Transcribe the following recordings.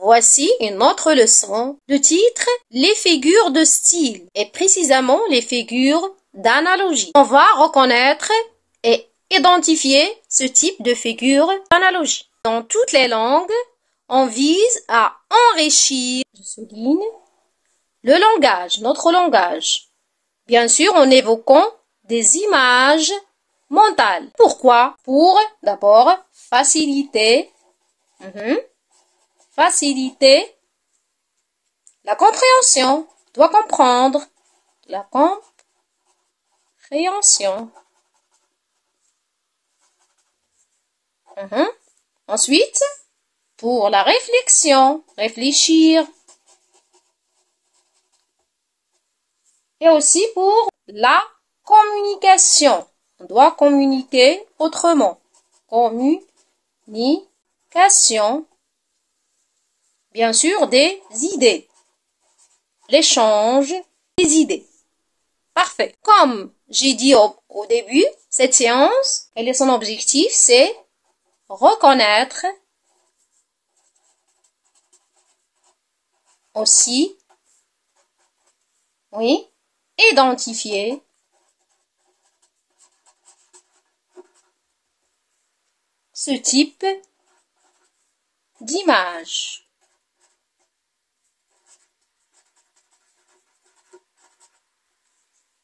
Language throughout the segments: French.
Voici une autre leçon. Le titre, les figures de style, et précisément les figures d'analogie. On va reconnaître et identifier ce type de figure d'analogie. Dans toutes les langues, on vise à enrichir, je souligne, le langage, notre langage. Bien sûr, en évoquant des images mentales. Pourquoi? Pour, d'abord, faciliter la compréhension. On doit comprendre la compréhension. Ensuite, pour la réflexion, réfléchir. Et aussi pour la communication. On doit communiquer autrement. Communication. Bien sûr, des idées. L'échange des idées. Parfait. Comme j'ai dit au début, cette séance, son objectif, c'est reconnaître aussi, identifier ce type d'image.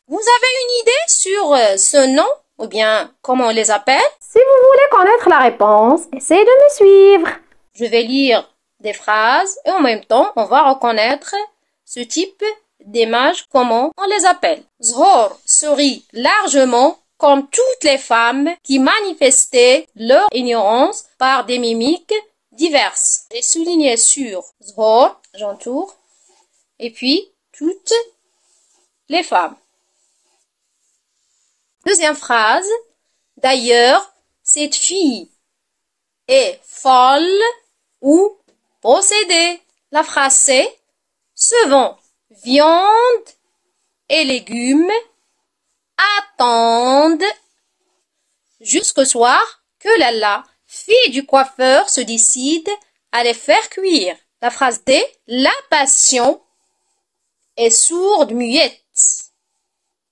Vous avez une idée sur ce nom ou bien comment on les appelle? Si vous voulez connaître la réponse, essayez de me suivre. Je vais lire des phrases et en même temps, on va reconnaître ce type d'image, comment on les appelle. Zhor sourit largement comme toutes les femmes qui manifestaient leur ignorance par des mimiques diverses. J'ai souligné sur Zhor, j'entoure, et puis toutes les femmes. Deuxième phrase. D'ailleurs, cette fille est folle ou possédée. La phrase c'est se vend viande et légumes attendent jusqu'au soir que la fille du coiffeur se décide à les faire cuire. La phrase D. La passion est sourde muette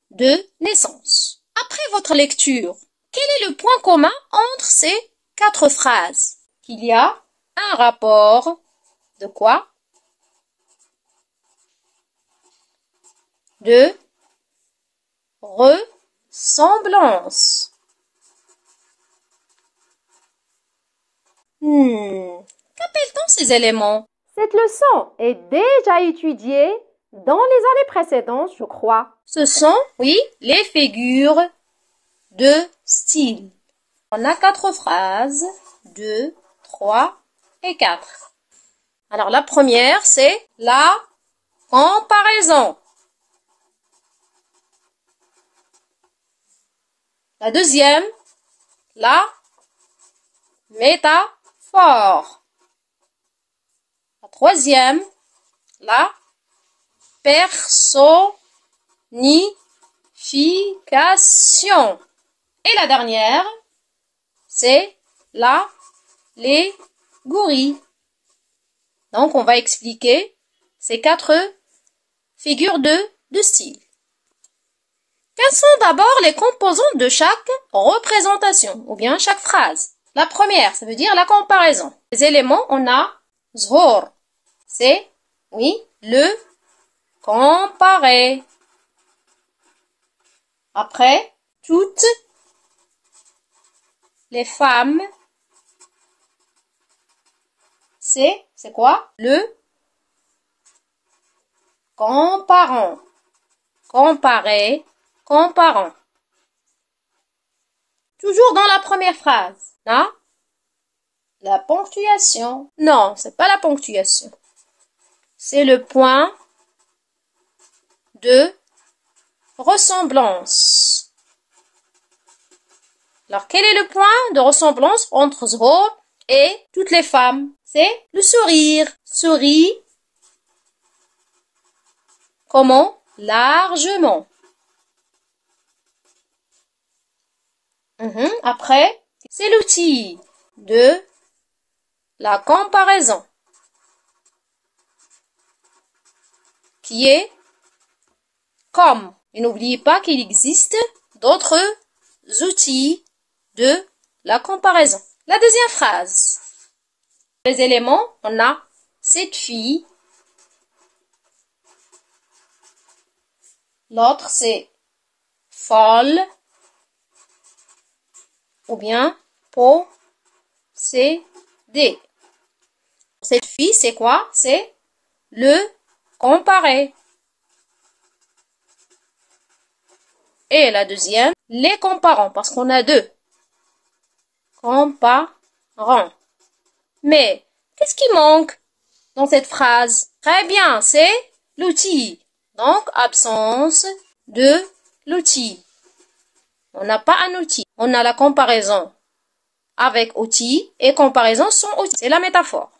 de naissance. Après votre lecture, quel est le point commun entre ces 4 phrases? Qu'il y a un rapport de quoi? De ressemblance. Qu'appelle-t-on ces éléments? Cette leçon est déjà étudiée dans les années précédentes, je crois. Ce sont, les figures de style. On a 4 phrases, 2, 3 et 4. Alors la première, c'est la comparaison. La deuxième, la métaphore. La troisième, la personnification. Et la dernière, c'est l'allégorie. Donc, on va expliquer ces 4 figures de style. Quelles sont d'abord les composantes de chaque représentation ou bien chaque phrase? La première, ça veut dire la comparaison. Les éléments, on a zhor. C'est, le comparer. Après, toutes les femmes, c'est quoi? Le comparant. Comparer, comparant. Toujours dans la première phrase. Là, la ponctuation. Non, c'est pas la ponctuation. C'est le point de ressemblance. Alors, quel est le point de ressemblance entre Zhor et toutes les femmes? C'est le sourire. Sourit. Comment? Largement. Après, c'est l'outil de la comparaison qui est comme. Et n'oubliez pas qu'il existe d'autres outils de la comparaison. La deuxième phrase. Les éléments, on a cette fille. L'autre, c'est folle. Ou bien posséder. Cette fille, c'est quoi? C'est le comparer. Et la deuxième, les comparants, parce qu'on a deux. Comparants. Mais, qu'est-ce qui manque dans cette phrase? Très bien, c'est l'outil. Donc, absence de l'outil. On n'a pas un outil. On a la comparaison avec outil et comparaison sans outil. C'est la métaphore.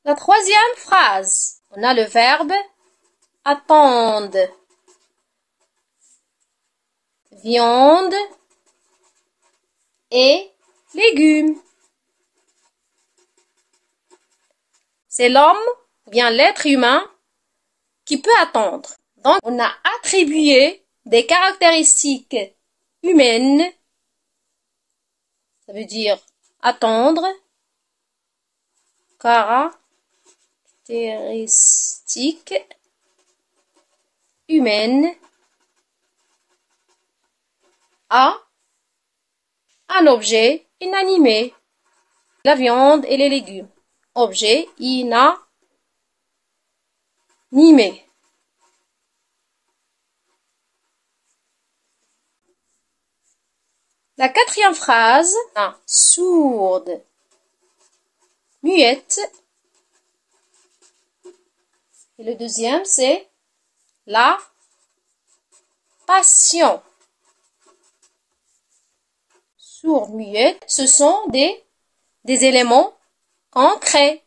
La troisième phrase, on a le verbe attendre. Viande et légumes. C'est l'homme ou bien l'être humain qui peut attendre. Donc, on a attribué des caractéristiques humaines. Ça veut dire attendre. Caractéristiques humaines à un objet inanimé. La viande et les légumes. Objet inanimé. La quatrième phrase, sourde, muette. Et le deuxième, c'est la passion. Sourde, muette, ce sont des éléments concrets.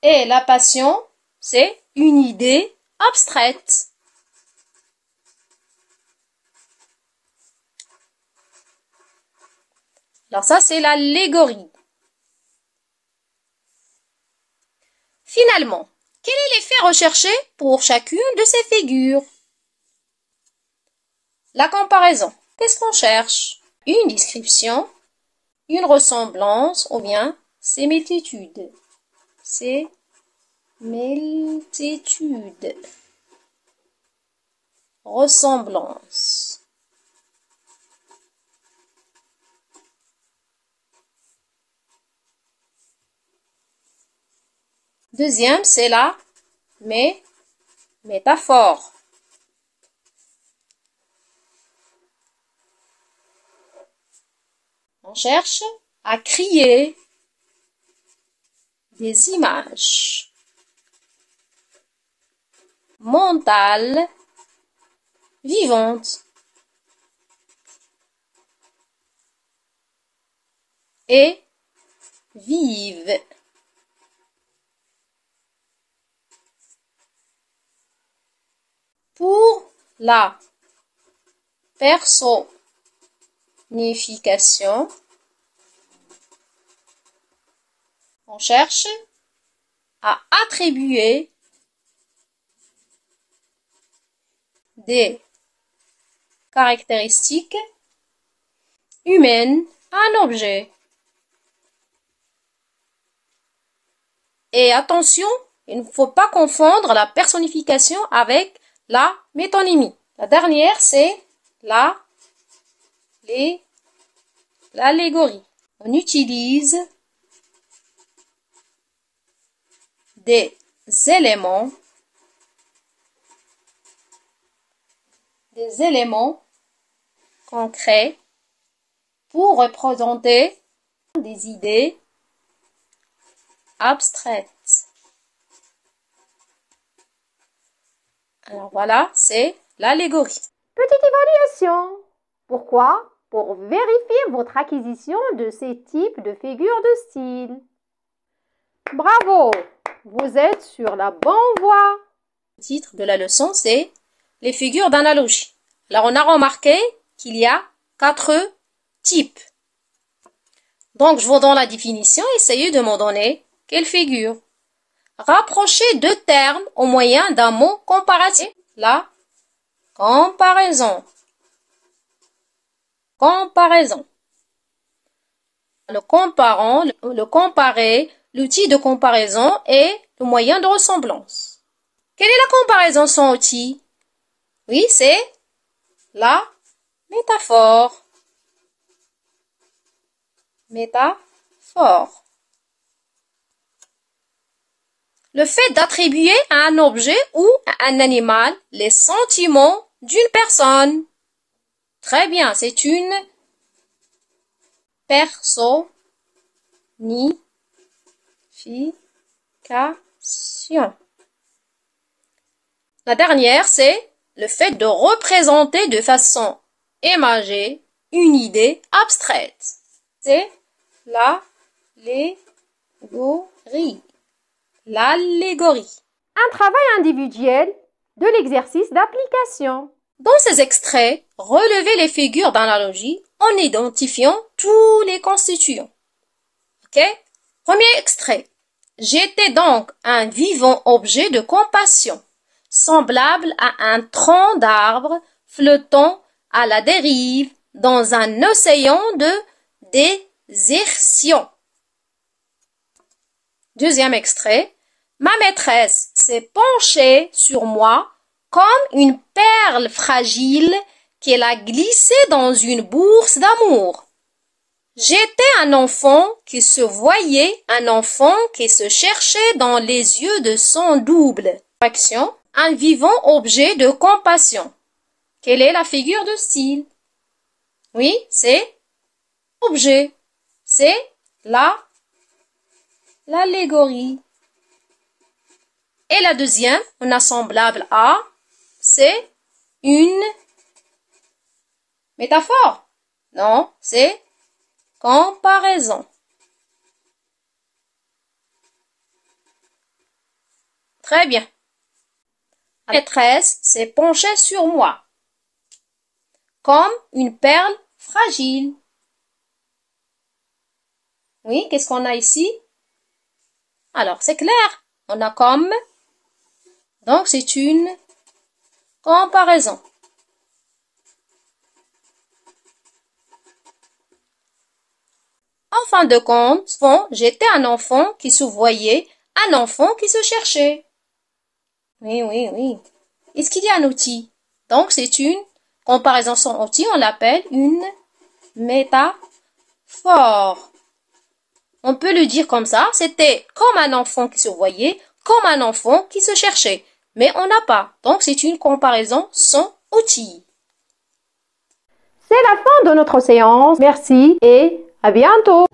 Et la passion, c'est une idée abstraite. Alors ça, c'est l'allégorie. Finalement, quel est l'effet recherché pour chacune de ces figures? La comparaison. Qu'est-ce qu'on cherche? Une description, une ressemblance ou bien similitude. Similitude. Ressemblance. Deuxième, c'est la métaphore. On cherche à créer des images mentales vivantes et vives. Pour la personnification, on cherche à attribuer des caractéristiques humaines à un objet. Et attention, il ne faut pas confondre la personnification avec la métonymie. La dernière, c'est l'allégorie. On utilise des éléments concrets pour représenter des idées abstraites. Alors voilà, c'est l'allégorie. Petite évaluation. Pourquoi? Pour vérifier votre acquisition de ces types de figures de style. Bravo! Vous êtes sur la bonne voie. Le titre de la leçon, c'est les figures d'analogie. Alors, on a remarqué qu'il y a 4 types. Donc, je vous donne la définition. Essayez de m'en donner quelle figure. Rapprochez deux termes au moyen d'un mot comparatif. La comparaison. Comparaison. Le comparant, le comparer, l'outil de comparaison et le moyen de ressemblance. Quelle est la comparaison sans outil? Oui, c'est la métaphore. Métaphore. Le fait d'attribuer à un objet ou à un animal les sentiments d'une personne. Très bien, c'est une personnification. La dernière, c'est le fait de représenter de façon imagée une idée abstraite. C'est l'allégorie. L'allégorie. Un travail individuel de l'exercice d'application. Dans ces extraits, relevez les figures d'analogie en identifiant tous les constituants. Ok? Premier extrait. J'étais donc un vivant objet de compassion, semblable à un tronc d'arbre flottant à la dérive dans un océan de désertion. Deuxième extrait. Ma maîtresse s'est penchée sur moi comme une perle fragile qu'elle a glissée dans une bourse d'amour. J'étais un enfant qui se voyait, un enfant qui se cherchait dans les yeux de son double. Action, un vivant objet de compassion. Quelle est la figure de style? Oui, c'est objet. C'est l'allégorie. Et la deuxième, on a semblable à, c'est une métaphore. Non, c'est comparaison. Très bien. La maîtresse s'est penchée sur moi, comme une perle fragile. Oui, qu'est-ce qu'on a ici? Alors, c'est clair. On a comme. Donc, c'est une comparaison. En fin de compte, j'étais un enfant qui se voyait, un enfant qui se cherchait. Oui. Est-ce qu'il y a un outil? Donc, c'est une comparaison sans outil. On l'appelle une métaphore. On peut le dire comme ça. C'était comme un enfant qui se voyait, comme un enfant qui se cherchait. Mais on n'a pas. Donc, c'est une comparaison sans outil. C'est la fin de notre séance. Merci et à bientôt.